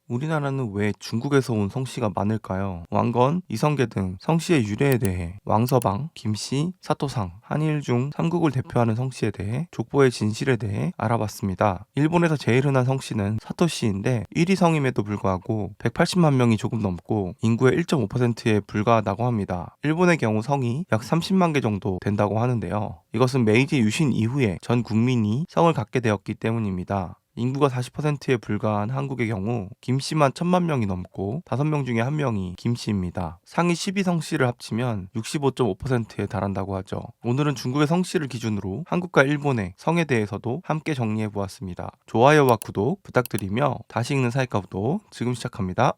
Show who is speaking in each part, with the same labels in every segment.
Speaker 1: 우리나라는 왜 중국에서 온 성씨가 많을까요? 왕건, 이성계 등 성씨의 유래에 대해 왕서방, 김씨, 사토상, 한일 중 삼국을 대표하는 성씨에 대해 족보의 진실에 대해 알아봤습니다. 일본에서 제일 흔한 성씨는 사토씨인데 1위 성임에도 불구하고 180만 명이 조금 넘고 인구의 1.5%에 불과하다고 합니다. 일본의 경우 성이 약 30만 개 정도 된다고 하는데요. 이것은 메이지 유신 이후에 전 국민이 성을 갖게 되었기 때문입니다. 인구가 40%에 불과한 한국의 경우 김씨만 1000만 명이 넘고 5명 중에 1명이 김씨입니다. 상위 12성씨를 합치면 65.5%에 달한다고 하죠. 오늘은 중국의 성씨를 기준으로 한국과 일본의 성에 대해서도 함께 정리해 보았습니다. 좋아요와 구독 부탁드리며 다시 읽는 사이가부도 지금 시작합니다.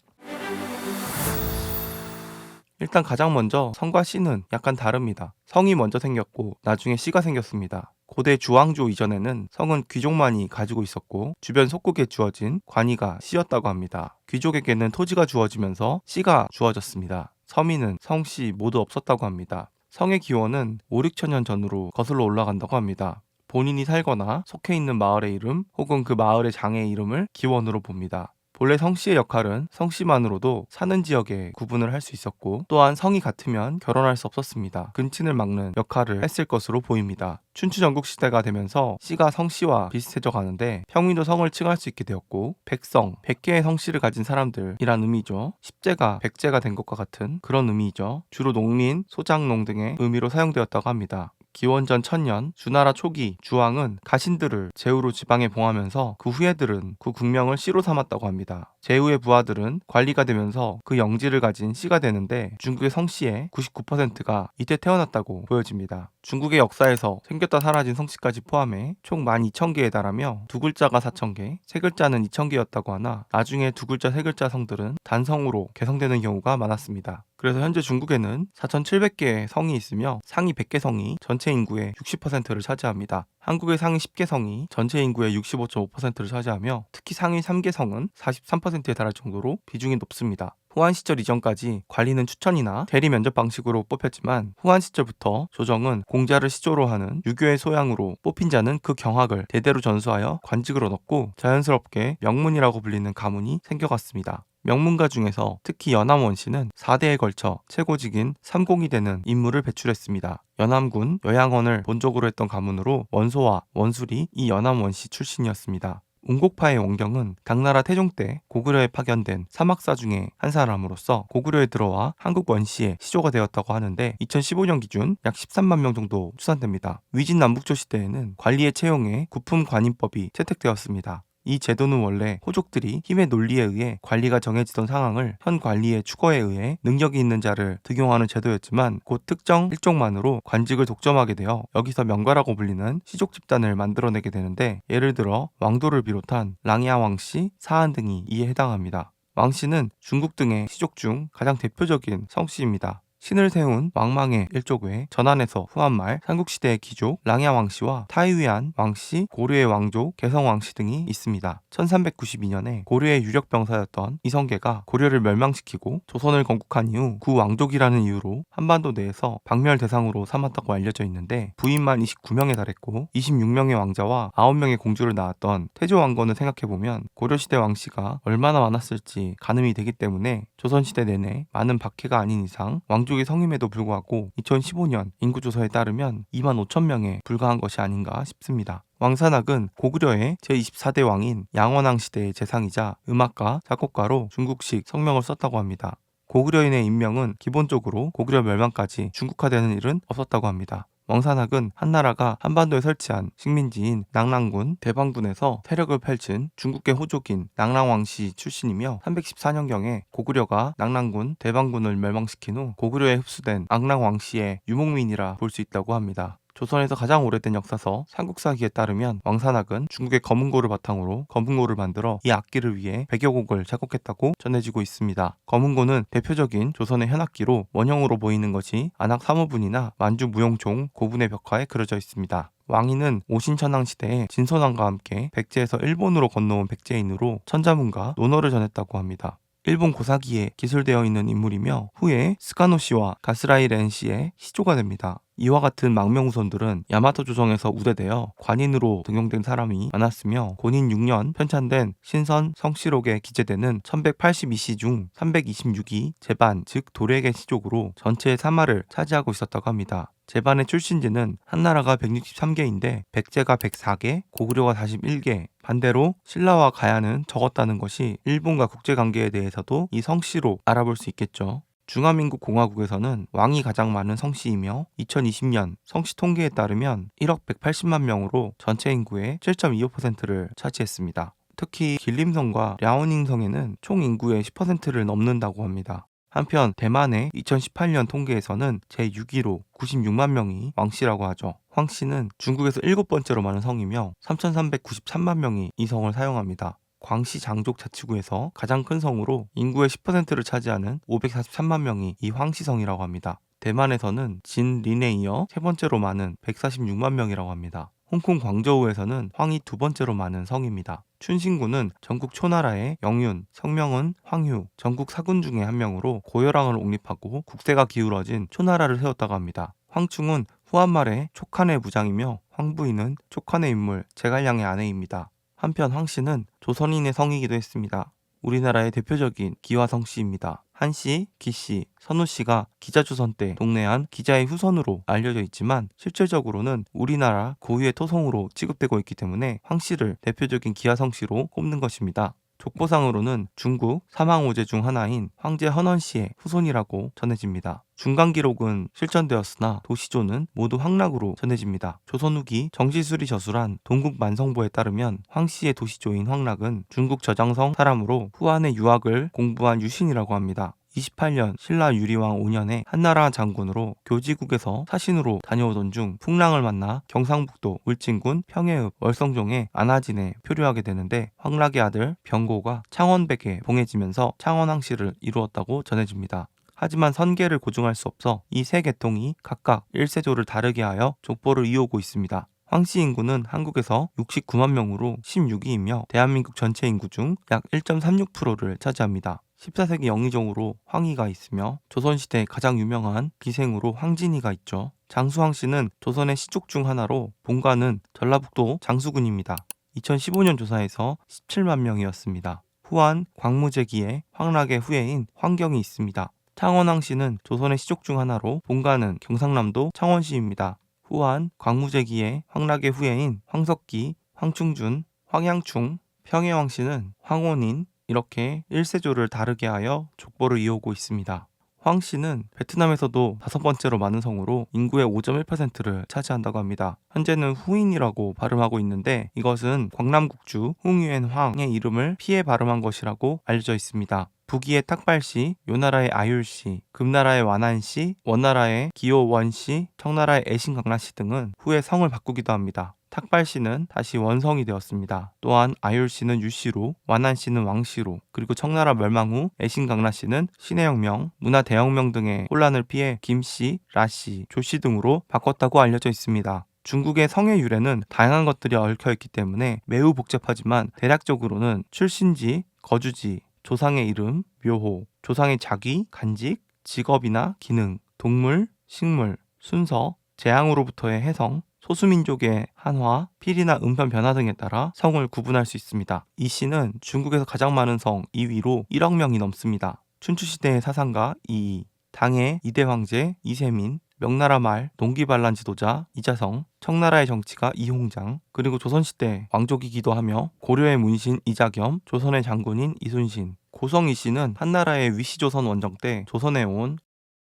Speaker 1: 일단 가장 먼저 성과 씨는 약간 다릅니다. 성이 먼저 생겼고 나중에 씨가 생겼습니다. 고대 주왕조 이전에는 성은 귀족만이 가지고 있었고 주변 속국에 주어진 관이가 씨였다고 합니다. 귀족에게는 토지가 주어지면서 씨가 주어졌습니다. 서민은 성씨 모두 없었다고 합니다. 성의 기원은 5, 6천 년 전으로 거슬러 올라간다고 합니다. 본인이 살거나 속해 있는 마을의 이름 혹은 그 마을의 장의 이름을 기원으로 봅니다. 본래 성씨의 역할은 성씨만으로도 사는 지역에 구분을 할 수 있었고 또한 성이 같으면 결혼할 수 없었습니다. 근친을 막는 역할을 했을 것으로 보입니다. 춘추 전국시대가 되면서 씨가 성씨와 비슷해져 가는데 평민도 성을 칭할 수 있게 되었고 백성, 100개의 성씨를 가진 사람들이란 의미죠. 십제가 백제가 된 것과 같은 그런 의미이죠. 주로 농민, 소장농 등의 의미로 사용되었다고 합니다. 기원전 1000년 주나라 초기 주왕은 가신들을 제후로 지방에 봉하면서 그 후예들은 그 국명을 씨로 삼았다고 합니다. 제후의 부하들은 관리가 되면서 그 영지를 가진 씨가 되는데 중국의 성씨의 99%가 이때 태어났다고 보여집니다. 중국의 역사에서 생겼다 사라진 성씨까지 포함해 총 12,000개에 달하며 두 글자가 4,000개, 세 글자는 2,000개였다고 하나 나중에 두 글자 세 글자 성들은 단성으로 개성되는 경우가 많았습니다. 그래서 현재 중국에는 4,700개의 성이 있으며 상위 100개 성이 전체 인구의 60%를 차지합니다. 한국의 상위 10개 성이 전체 인구의 65.5%를 차지하며 특히 상위 3개 성은 43%에 달할 정도로 비중이 높습니다. 후한 시절 이전까지 관리는 추천이나 대리 면접 방식으로 뽑혔지만 후한 시절부터 조정은 공자를 시조로 하는 유교의 소양으로 뽑힌 자는 그 경학을 대대로 전수하여 관직을 얻었고 자연스럽게 명문이라고 불리는 가문이 생겨갔습니다. 명문가 중에서 특히 연암 원씨는 4대에 걸쳐 최고직인 삼공이 되는 인물을 배출했습니다. 연암군 여양원을 본적으로 했던 가문으로 원소와 원술이 이 연암 원씨 출신이었습니다. 운곡파의 원경은 당나라 태종 때 고구려에 파견된 사막사 중에 한 사람으로서 고구려에 들어와 한국 원시의 시조가 되었다고 하는데 2015년 기준 약 13만 명 정도 추산됩니다. 위진 남북조 시대에는 관리의 채용에 구품 관인법이 채택되었습니다. 이 제도는 원래 호족들이 힘의 논리에 의해 관리가 정해지던 상황을 현 관리의 추거에 의해 능력이 있는 자를 등용하는 제도였지만 곧 특정 일족만으로 관직을 독점하게 되어 여기서 명가라고 불리는 시족 집단을 만들어내게 되는데 예를 들어 왕도를 비롯한 랑야 왕씨, 사한 등이 이에 해당합니다. 왕씨는 중국 등의 시족 중 가장 대표적인 성씨입니다. 신을 세운 왕망의 일족 외에 전한에서 후한말 삼국시대의 귀족 랑야 왕씨와 타이위안 왕씨, 고려의 왕조 개성 왕씨 등이 있습니다. 1392년에 고려의 유력 병사였던 이성계가 고려를 멸망시키고 조선을 건국한 이후 구왕족이라는 이유로 한반도 내에서 박멸 대상으로 삼았다고 알려져 있는데 부인만 29명에 달했고 26명의 왕자와 9명의 공주를 낳았던 태조 왕건을 생각해보면 고려시대 왕씨가 얼마나 많았을지 가늠이 되기 때문에 조선시대 내내 많은 박해가 아닌 이상 왕족의 성임에도 불구하고 2015년 인구조사에 따르면 2만 5천 명에 불과한 것이 아닌가 싶습니다. 왕산악은 고구려의 제24대 왕인 양원왕 시대의 재상이자 음악가, 작곡가로 중국식 성명을 썼다고 합니다. 고구려인의 인명은 기본적으로 고구려 멸망까지 중국화되는 일은 없었다고 합니다. 왕산악은 한나라가 한반도에 설치한 식민지인 낭랑군 대방군에서 태력을 펼친 중국계 호족인 낭랑왕씨 출신이며 314년경에 고구려가 낭랑군 대방군을 멸망시킨 후 고구려에 흡수된 앙랑왕씨의 유목민이라 볼 수 있다고 합니다. 조선에서 가장 오래된 역사서 삼국사기에 따르면 왕산악은 중국의 검은고를 바탕으로 검은고를 만들어 이 악기를 위해 100여 곡을 작곡했다고 전해지고 있습니다. 검은고는 대표적인 조선의 현악기로 원형으로 보이는 것이 안악 사무분이나 만주 무용총 고분의 벽화에 그려져 있습니다. 왕이는 오신천왕 시대에 진선왕과 함께 백제에서 일본으로 건너온 백제인으로 천자문과 논어를 전했다고 합니다. 일본 고사기에 기술되어 있는 인물이며 후에 스가노 씨와 가스라이 렌 씨의 시조가 됩니다. 이와 같은 망명 후손들은 야마토 조정에서 우대되어 관인으로 등용된 사람이 많았으며 고닌 6년 편찬된 신선 성시록에 기재되는 1182시 중 326이 제반 즉 도래계 시족으로 전체의 3할을 차지하고 있었다고 합니다. 제반의 출신지는 한나라가 163개인데 백제가 104개, 고구려가 41개, 반대로 신라와 가야는 적었다는 것이 일본과 국제관계에 대해서도 이 성씨로 알아볼 수 있겠죠. 중화민국공화국에서는 왕이 가장 많은 성씨이며 2020년 성씨 통계에 따르면 1억 180만 명으로 전체 인구의 7.25%를 차지했습니다. 특히 길림성과 랴오닝성에는 총 인구의 10%를 넘는다고 합니다. 한편 대만의 2018년 통계에서는 제6위로 96만 명이 왕씨라고 하죠. 황씨는 중국에서 7번째로 많은 성이며 3,393만 명이 이 성을 사용합니다. 광시 장족 자치구에서 가장 큰 성으로 인구의 10%를 차지하는 543만 명이 이 황시성이라고 합니다. 대만에서는 진린에 이어 세 번째로 많은 146만 명이라고 합니다. 홍콩 광저우에서는 황이 두 번째로 많은 성입니다. 춘신군은 전국 초나라의 영윤, 성명은 황휴, 전국 사군 중에 한 명으로 고려랑을 옹립하고 국세가 기울어진 초나라를 세웠다고 합니다. 황충은 후한말의 촉한의 무장이며 황부인은 촉한의 인물 제갈량의 아내입니다. 한편 황씨는 조선인의 성이기도 했습니다. 우리나라의 대표적인 기화성씨입니다. 한씨, 기씨, 선우씨가 기자조선 때 동래한 기자의 후손으로 알려져 있지만 실질적으로는 우리나라 고유의 토성으로 취급되고 있기 때문에 황씨를 대표적인 기화성씨로 꼽는 것입니다. 족보상으로는 중국 사망5제 중 하나인 황제 헌원씨의 후손이라고 전해집니다. 중간기록은 실전되었으나 도시조는 모두 황락으로 전해집니다. 조선 후기 정시술이 저술한 동국 만성보에 따르면 황씨의 도시조인 황락은 중국 저장성 사람으로 후한의 유학을 공부한 유신이라고 합니다. 28년 신라 유리왕 5년에 한나라 장군으로 교지국에서 사신으로 다녀오던 중 풍랑을 만나 경상북도 울진군 평해읍 월성종의 안하진에 표류하게 되는데 황락의 아들 병고가 창원백에 봉해지면서 창원왕씨를 이루었다고 전해집니다. 하지만 선계를 고증할 수 없어 이 세 계통이 각각 1세조를 다르게 하여 족보를 이어오고 있습니다. 황씨 인구는 한국에서 69만 명으로 16위이며 대한민국 전체 인구 중 약 1.36%를 차지합니다. 14세기 영의정으로 황희가 있으며 조선시대 가장 유명한 기생으로 황진이가 있죠. 장수황씨는 조선의 시족 중 하나로 본가는 전라북도 장수군입니다. 2015년 조사에서 17만 명이었습니다. 후한 광무제기에 황락의 후예인 황경이 있습니다. 창원황씨는 조선의 시족 중 하나로 본가는 경상남도 창원시입니다. 후한 광무제기의 황락의 후예인 황석기, 황충준, 황양충, 평해왕씨는 황혼인 이렇게 1세조를 다르게 하여 족보를 이어오고 있습니다. 황씨는 베트남에서도 5번째로 많은 성으로 인구의 5.1%를 차지한다고 합니다. 현재는 후인이라고 발음하고 있는데 이것은 광남국주 홍유엔 황의 이름을 피해 발음한 것이라고 알려져 있습니다. 북위의 탁발씨, 요나라의 아율씨, 금나라의 완안씨, 원나라의 기호원씨, 청나라의 애신강라씨 등은 후에 성을 바꾸기도 합니다. 탁발씨는 다시 원성이 되었습니다. 또한 아율씨는 유씨로, 완안씨는 왕씨로, 그리고 청나라 멸망 후 애신강라씨는 신해혁명, 문화대혁명 등의 혼란을 피해 김씨, 라씨, 조씨 등으로 바꿨다고 알려져 있습니다. 중국의 성의 유래는 다양한 것들이 얽혀있기 때문에 매우 복잡하지만 대략적으로는 출신지, 거주지, 조상의 이름, 묘호, 조상의 자기, 간직, 직업이나 기능, 동물, 식물, 순서, 재앙으로부터의 해성, 소수민족의 한화, 필이나 음편 변화 등에 따라 성을 구분할 수 있습니다. 이 씨는 중국에서 가장 많은 성 2위로 1억 명이 넘습니다. 춘추시대의 사상가 이이, 당의 2대 황제 이세민, 명나라 말 동기반란 지도자 이자성, 청나라의 정치가 이홍장, 그리고 조선시대 왕족이기도 하며 고려의 문신 이자겸, 조선의 장군인 이순신, 고성 이씨는 한나라의 위시조선 원정 때 조선에 온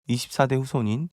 Speaker 1: 24대 후손인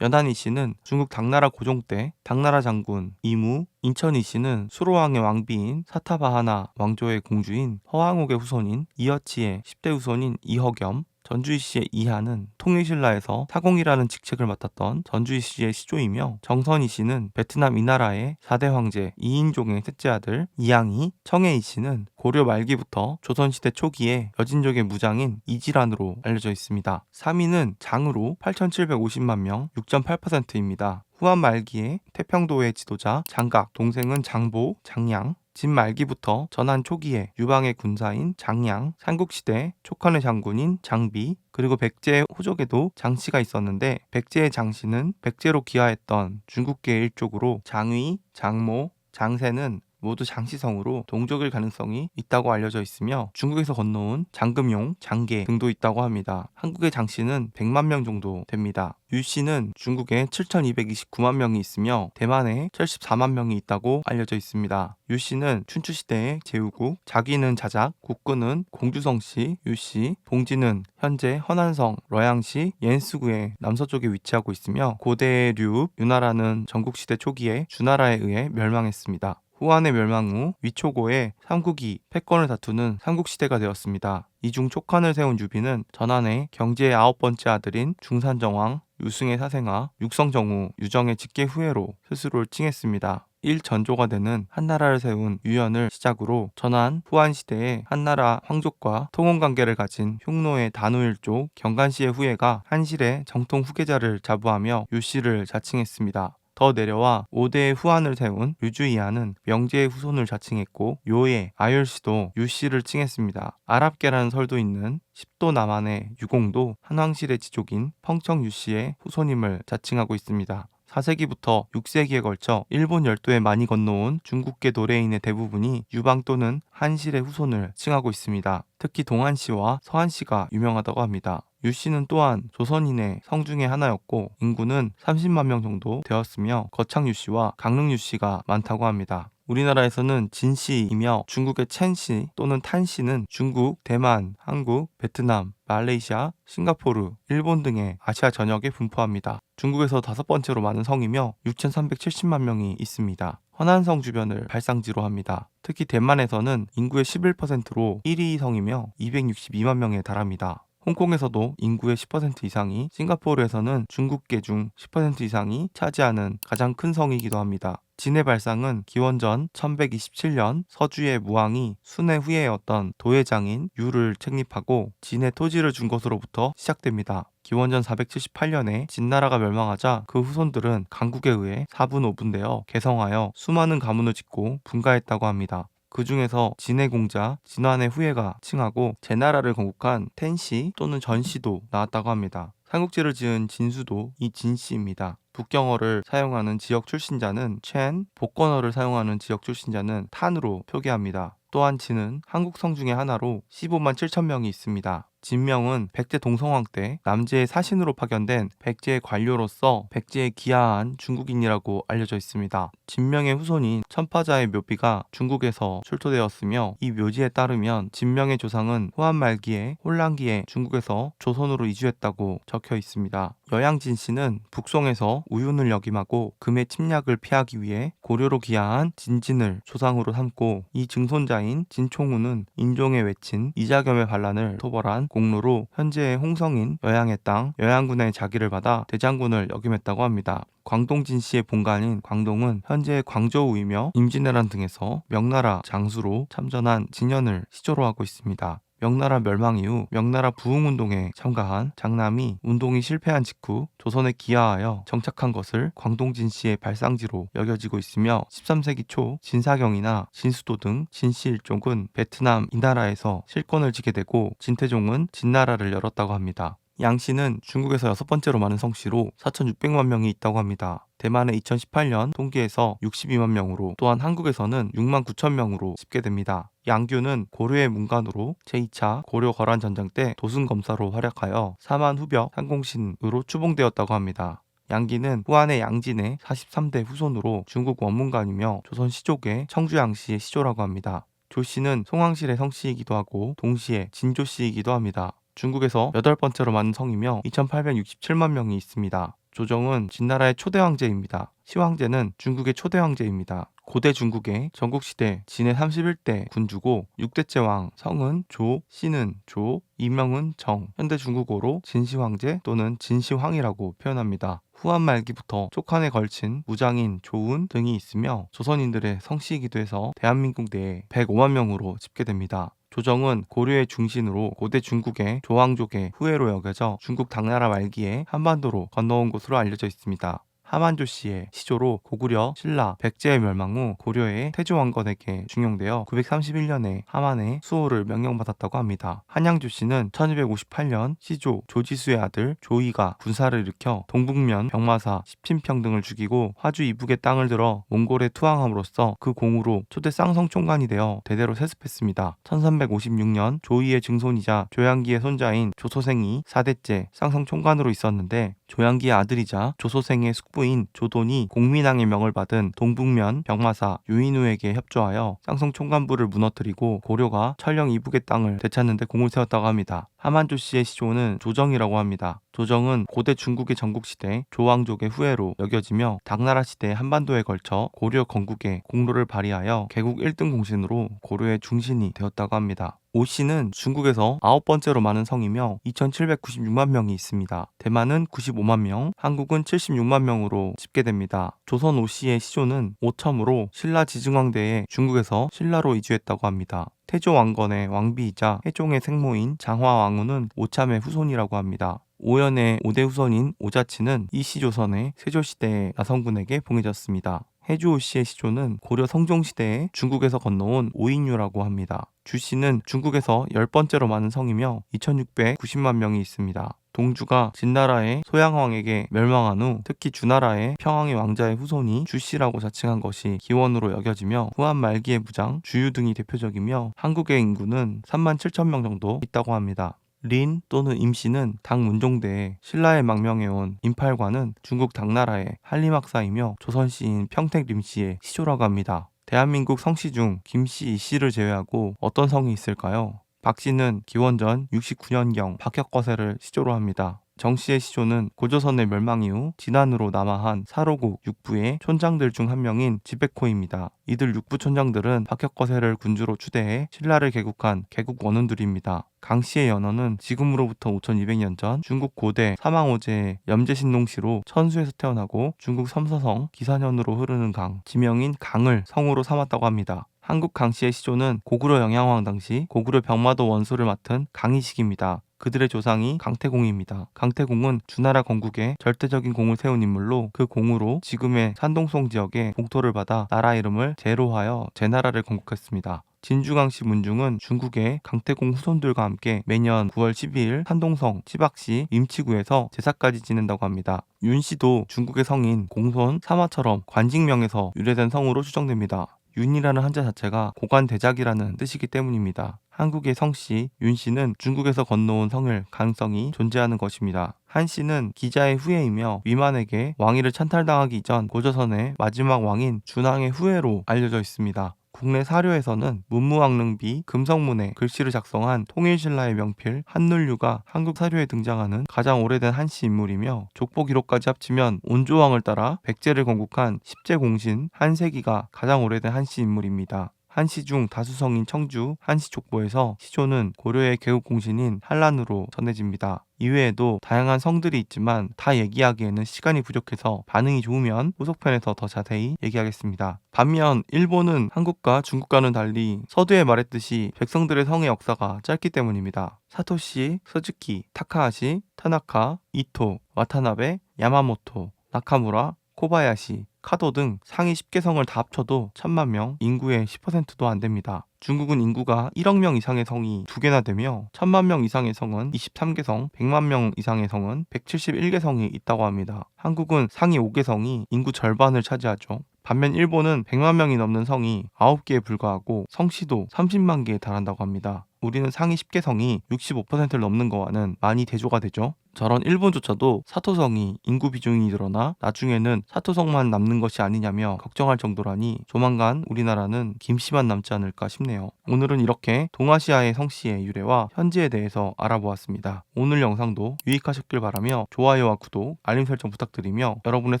Speaker 1: 연한 이씨는 중국 당나라 고종 때 당나라 장군 이무, 인천 이씨는 수로왕의 왕비인 사타바하나 왕조의 공주인 허왕옥의 후손인 이여치의 10대 후손인 이허겸, 전주희 씨의 이하는 통일신라에서 사공이라는 직책을 맡았던 전주희 씨의 시조이며 정선희 씨는 베트남 이나라의 4대 황제 이인종의 셋째 아들 이양이, 청해이 씨는 고려 말기부터 조선시대 초기에 여진족의 무장인 이지란으로 알려져 있습니다. 3위는 장으로 8,750만 명 6.8%입니다. 후한 말기에 태평도의 지도자 장각, 동생은 장보, 장양, 진 말기부터 전한 초기에 유방의 군사인 장량, 삼국시대 촉한의 장군인 장비, 그리고 백제의 호족에도 장씨가 있었는데 백제의 장씨는 백제로 기하했던 중국계의 일족으로 장위, 장모, 장세는 모두 장씨성으로 동족일 가능성이 있다고 알려져 있으며 중국에서 건너온 장금용, 장계 등도 있다고 합니다. 한국의 장씨는 100만 명 정도 됩니다. 유씨는 중국에 7,229만 명이 있으며 대만에 74만 명이 있다고 알려져 있습니다. 유씨는 춘추시대의 제후국, 자귀는 자작, 국군은 공주성시, 유씨, 봉지는 현재 허난성, 러양시, 옌스구의 남서쪽에 위치하고 있으며 고대의 류읍, 유나라는 전국시대 초기에 주나라에 의해 멸망했습니다. 후한의 멸망 후 위초고의 삼국이 패권을 다투는 삼국시대가 되었습니다. 이 중 촉한을 세운 유비는 전한의 경제의 9번째 아들인 중산정왕, 유승의 사생아, 육성정후, 유정의 직계 후예로 스스로를 칭했습니다. 1전조가 되는 한나라를 세운 유연을 시작으로 전한, 후한 시대에 한나라 황족과 통혼관계를 가진 흉노의 단우일족 경간씨의 후예가 한실의 정통 후계자를 자부하며 유씨를 자칭했습니다. 더 내려와 5대의 후한을 세운 유주이하는 명제의 후손을 자칭했고 요의 아율씨도 유씨를 칭했습니다. 아랍계라는 설도 있는 10도 남한의 유공도 한왕실의 지족인 펑청 유씨의 후손임을 자칭하고 있습니다. 4세기부터 6세기에 걸쳐 일본 열도에 많이 건너온 중국계 노래인의 대부분이 유방 또는 한실의 후손을 칭하고 있습니다. 특히 동한씨와 서한씨가 유명하다고 합니다. 유씨는 또한 조선인의 성 중에 하나였고 인구는 30만 명 정도 되었으며 거창 유씨와 강릉 유씨가 많다고 합니다. 우리나라에서는 진씨이며 중국의 첸씨 또는 탄씨는 중국, 대만, 한국, 베트남, 말레이시아, 싱가포르, 일본 등의 아시아 전역에 분포합니다. 중국에서 5번째로 많은 성이며 6,370만 명이 있습니다. 허난성 주변을 발상지로 합니다. 특히 대만에서는 인구의 11%로 1위 성이며 262만 명에 달합니다. 홍콩에서도 인구의 10% 이상이, 싱가포르에서는 중국계 중 10% 이상이 차지하는 가장 큰 성이기도 합니다. 진의 발상은 기원전 1127년 서주의 무왕이 순의 후예였던 도예장인 유를 책립하고 진의 토지를 준 것으로부터 시작됩니다. 기원전 478년에 진나라가 멸망하자 그 후손들은 강국에 의해 4분 5분되어 개성하여 수많은 가문을 짓고 분가했다고 합니다. 그 중에서 진의 공자, 진환의 후예가 칭하고 제나라를 건국한 텐씨 또는 전씨도 나왔다고 합니다. 삼국지를 지은 진수도 이 진씨입니다. 북경어를 사용하는 지역 출신자는 첸, 복건어를 사용하는 지역 출신자는 탄으로 표기합니다. 또한 진은 한국 성 중의 하나로 15만 7천 명이 있습니다. 진명은 백제 동성왕 때 남제의 사신으로 파견된 백제의 관료로서 백제에 기하한 중국인이라고 알려져 있습니다. 진명의 후손인 천파자의 묘비가 중국에서 출토되었으며 이 묘지에 따르면 진명의 조상은 후한 말기에 혼란기에 중국에서 조선으로 이주했다고 적혀 있습니다. 여양진씨는 북송에서 우윤을 역임하고 금의 침략을 피하기 위해 고려로 기하한 진진을 조상으로 삼고 이 증손자인 진총우는 인종의 외친 이자겸의 반란을 토벌한 공로로 현재의 홍성인 여양의 땅 여양군의 자기를 받아 대장군을 역임했다고 합니다. 광동진 씨의 본관인 광동은 현재의 광저우이며 임진왜란 등에서 명나라 장수로 참전한 진현을 시조로 하고 있습니다. 명나라 멸망 이후 명나라 부흥운동에 참가한 장남이 운동이 실패한 직후 조선에 기하하여 정착한 것을 광동진 씨의 발상지로 여겨지고 있으며 13세기 초 진사경이나 진수도 등 진씨 일족은 베트남 이나라에서 실권을 지게 되고 진태종은 진나라를 열었다고 합니다. 양씨는 중국에서 6번째로 많은 성씨로 4,600만 명이 있다고 합니다. 대만의 2018년 통계에서 62만 명으로 또한 한국에서는 6만 9천 명으로 집계됩니다. 양규는 고려의 문관으로 제2차 고려 거란 전쟁 때 도순검사로 활약하여 사만 후벽 상공신으로 추봉되었다고 합니다. 양기는 후한의 양진의 43대 후손으로 중국 원문관이며 조선 시족의 청주 양씨의 시조라고 합니다. 조씨는 송황실의 성씨이기도 하고 동시에 진조씨이기도 합니다. 중국에서 8번째로 많은 성이며 2,867만 명이 있습니다. 조정은 진나라의 초대 황제입니다. 시황제는 중국의 초대 황제입니다. 고대 중국의 전국시대 진의 31대 군주고 6대째 왕, 성은 조, 씨는 조, 이명은 정, 현대 중국어로 진시황제 또는 진시황이라고 표현합니다. 후한 말기부터 촉한에 걸친 무장인, 조운 등이 있으며 조선인들의 성씨이기도 해서 대한민국 내에 105만 명으로 집계됩니다. 조정은 고려의 중심으로 고대 중국의 조왕족의 후예로 여겨져 중국 당나라 말기에 한반도로 건너온 것으로 알려져 있습니다. 하만조 씨의 시조로 고구려 신라 백제의 멸망 후 고려의 태조왕건에게 중용되어 931년에 함안의 수호를 명령받았다고 합니다. 한양조 씨는 1258년 시조 조지수의 아들 조이가 군사를 일으켜 동북면 병마사 십친평 등을 죽이고 화주 이북의 땅을 들어 몽골에 투항함으로써 그 공으로 초대 쌍성총관이 되어 대대로 세습했습니다. 1356년 조이의 증손이자 조양기의 손자인 조소생이 4대째 쌍성총관으로 있었는데 조양기의 아들이자 조소생의 숙부인 조돈이 공민왕의 명을 받은 동북면 병마사 유인우에게 협조하여 쌍성총관부를 무너뜨리고 고려가 철령 이북의 땅을 되찾는 데 공을 세웠다고 합니다. 하만조 씨의 시조는 조정이라고 합니다. 조정은 고대 중국의 전국시대 조왕족의 후예로 여겨지며 당나라 시대 한반도에 걸쳐 고려 건국에 공로를 발휘하여 개국 1등 공신으로 고려의 중신이 되었다고 합니다. 오 씨는 중국에서 9번째로 많은 성이며 2796만 명이 있습니다. 대만은 95만 명, 한국은 76만 명으로 집계됩니다. 조선 오 씨의 시조는 오첨으로 신라 지증왕대에 중국에서 신라로 이주했다고 합니다. 태조 왕건의 왕비이자 태종의 생모인 장화왕후는 오참의 후손이라고 합니다. 오연의 5대 후손인 오자치는 이 시조선의 세조시대의 나성군에게 봉해졌습니다. 해주오 씨의 시조는 고려 성종시대에 중국에서 건너온 오인유라고 합니다. 주 씨는 중국에서 10번째로 많은 성이며 2690만 명이 있습니다. 동주가 진나라의 소양왕에게 멸망한 후 특히 주나라의 평왕의 왕자의 후손이 주씨라고 자칭한 것이 기원으로 여겨지며 후한 말기의 부장 주유 등이 대표적이며 한국의 인구는 37,000명 정도 있다고 합니다. 린 또는 임씨는 당문종대에 신라의 망명해온 임팔관은 중국 당나라의 한림학사이며 조선시인 평택림씨의 시조라고 합니다. 대한민국 성씨 중 김씨, 이씨를 제외하고 어떤 성이 있을까요? 박씨는 기원전 69년경 박혁거세를 시조로 합니다. 정씨의 시조는 고조선의 멸망 이후 진안으로 남하한 사로국 육부의 촌장들 중 한 명인 지백호입니다. 이들 육부 촌장들은 박혁거세를 군주로 추대해 신라를 개국한 개국 원훈들입니다. 강씨의 연원은 지금으로부터 5200년 전 중국 고대 사망오제의 염제신농시로 천수에서 태어나고 중국 삼서성 기산현으로 흐르는 강, 지명인 강을 성으로 삼았다고 합니다. 한국 강씨의 시조는 고구려 영양왕 당시 고구려 병마도 원수를 맡은 강희식입니다. 그들의 조상이 강태공입니다. 강태공은 주나라 건국에 절대적인 공을 세운 인물로 그 공으로 지금의 산동송 지역에 봉토를 받아 나라 이름을 제로하여 제나라를 건국했습니다. 진주강씨 문중은 중국의 강태공 후손들과 함께 매년 9월 12일 산동성 치박시 임치구에서 제사까지 지낸다고 합니다. 윤씨도 중국의 성인 공손 사마처럼 관직명에서 유래된 성으로 추정됩니다. 윤이라는 한자 자체가 고관대작이라는 뜻이기 때문입니다. 한국의 성씨 윤씨는 중국에서 건너온 성일 가능성이 존재하는 것입니다. 한씨는 기자의 후예이며 위만에게 왕위를 찬탈당하기 이전 고조선의 마지막 왕인 준왕의 후예로 알려져 있습니다. 국내 사료에서는 문무왕릉비 금성문에 글씨를 작성한 통일신라의 명필 한눌류가 한국 사료에 등장하는 가장 오래된 한씨 인물이며 족보 기록까지 합치면 온조왕을 따라 백제를 건국한 10제 공신 한세기가 가장 오래된 한씨 인물입니다. 한씨 중 다수성인 청주 한씨 족보에서 시조는 고려의 개국 공신인 한란으로 전해집니다. 이외에도 다양한 성들이 있지만 다 얘기하기에는 시간이 부족해서 반응이 좋으면 후속편에서 더 자세히 얘기하겠습니다. 반면 일본은 한국과 중국과는 달리 서두에 말했듯이 백성들의 성의 역사가 짧기 때문입니다. 사토시, 스즈키, 타카하시, 타나카, 이토, 와타나베, 야마모토, 나카무라, 코바야시, 카도 등 상위 10개 성을 다 합쳐도 1000만 명, 인구의 10%도 안 됩니다. 중국은 인구가 1억 명 이상의 성이 2개나 되며 1000만 명 이상의 성은 23개 성, 100만 명 이상의 성은 171개 성이 있다고 합니다. 한국은 상위 5개 성이 인구 절반을 차지하죠. 반면 일본은 100만 명이 넘는 성이 9개에 불과하고 성씨도 30만 개에 달한다고 합니다. 우리는 상위 10개 성이 65%를 넘는 거와는 많이 대조가 되죠. 저런 일본조차도 사토성이 인구 비중이 늘어나 나중에는 사토성만 남는 것이 아니냐며 걱정할 정도라니 조만간 우리나라는 김씨만 남지 않을까 싶네요. 오늘은 이렇게 동아시아의 성씨의 유래와 현지에 대해서 알아보았습니다. 오늘 영상도 유익하셨길 바라며 좋아요와 구독, 알림 설정 부탁드리며 여러분의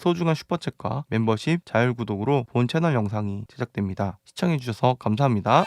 Speaker 1: 소중한 슈퍼챗과 멤버십, 자율구독으로 본 채널 영상이 제작됩니다. 시청해주셔서 감사합니다.